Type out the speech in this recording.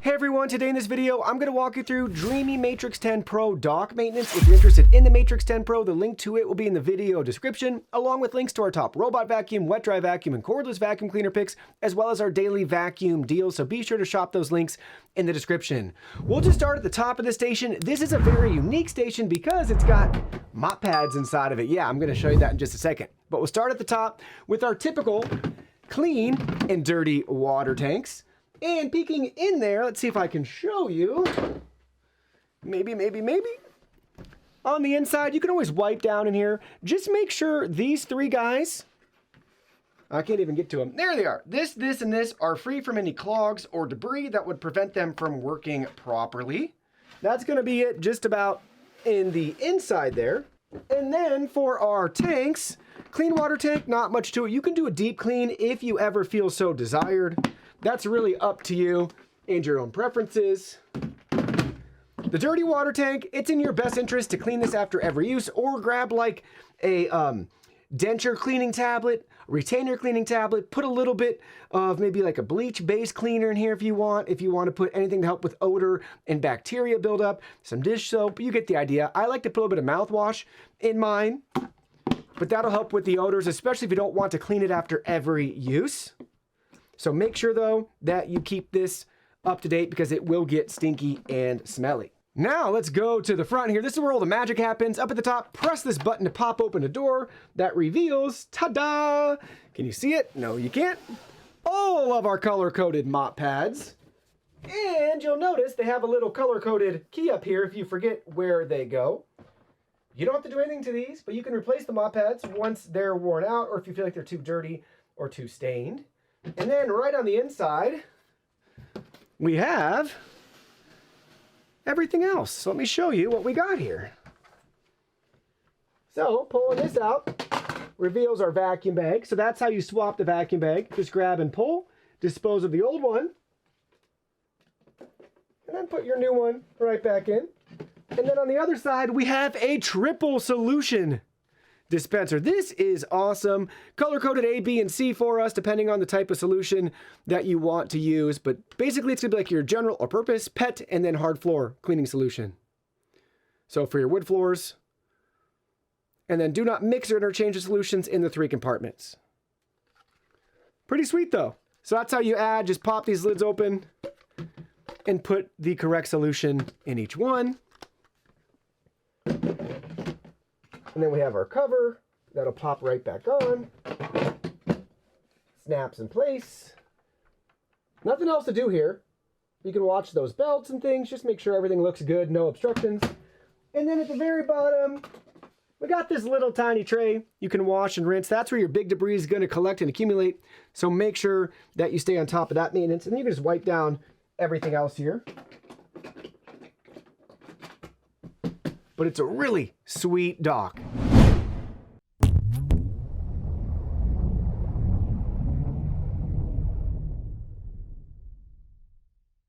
Hey everyone, today in this video, I'm going to walk you through Dreame Matrix10 Pro dock maintenance. If you're interested in the Matrix10 Pro, the link to it will be in the video description, along with links to our top robot vacuum, wet dry vacuum, and cordless vacuum cleaner picks, as well as our daily vacuum deals. So be sure to shop those links in the description. We'll just start at the top of the station. This is a very unique station because it's got mop pads inside of it. Yeah, I'm going to show you that in just a second. But we'll start at the top with our typical clean and dirty water tanks. And peeking in there, let's see if I can show you. Maybe. On the inside, you can always wipe down in here. Just make sure these three guys, I can't even get to them. There they are. This, and this are free from any clogs or debris that would prevent them from working properly. That's going to be it just about in the inside there. And then for our tanks, clean water tank, not much to it. You can do a deep clean if you ever feel so desired. That's really up to you and your own preferences. The dirty water tank, it's in your best interest to clean this after every use, or grab like a denture cleaning tablet, retainer cleaning tablet, put a little bit of maybe like a bleach base cleaner in here if you want to put anything to help with odor and bacteria buildup, some dish soap, you get the idea. I like to put a little bit of mouthwash in mine, but that'll help with the odors, especially if you don't want to clean it after every use. So make sure though that you keep this up to date because it will get stinky and smelly. Now let's go to the front here. This is where all the magic happens. Up at the top, press this button to pop open a door that reveals, ta-da! Can you see it? No, you can't. All of our color-coded mop pads. And you'll notice they have a little color-coded key up here if you forget where they go. You don't have to do anything to these, but you can replace the mop pads once they're worn out or if you feel like they're too dirty or too stained. And then right on the inside, we have everything else. So let me show you what we got here. So pulling this out reveals our vacuum bag. So that's how you swap the vacuum bag. Just grab and pull, dispose of the old one, and then put your new one right back in. And then on the other side, we have a triple solution dispenser. This is awesome. Color-coded A, B, and C for us, depending on the type of solution that you want to use. But basically, it's going to be like your general or purpose, pet, and then hard floor cleaning solution. So for your wood floors. And then do not mix or interchange the solutions in the 3 compartments. Pretty sweet, though. So that's how you add. Just pop these lids open and put the correct solution in each one. And then we have our cover that'll pop right back on. Snaps in place. Nothing else to do here. You can watch those belts and things. Just make sure everything looks good, no obstructions. And then at the very bottom, we got this little tiny tray you can wash and rinse. That's where your big debris is going to collect and accumulate. So make sure that you stay on top of that maintenance. And then you can just wipe down everything else here. But it's a really sweet dock.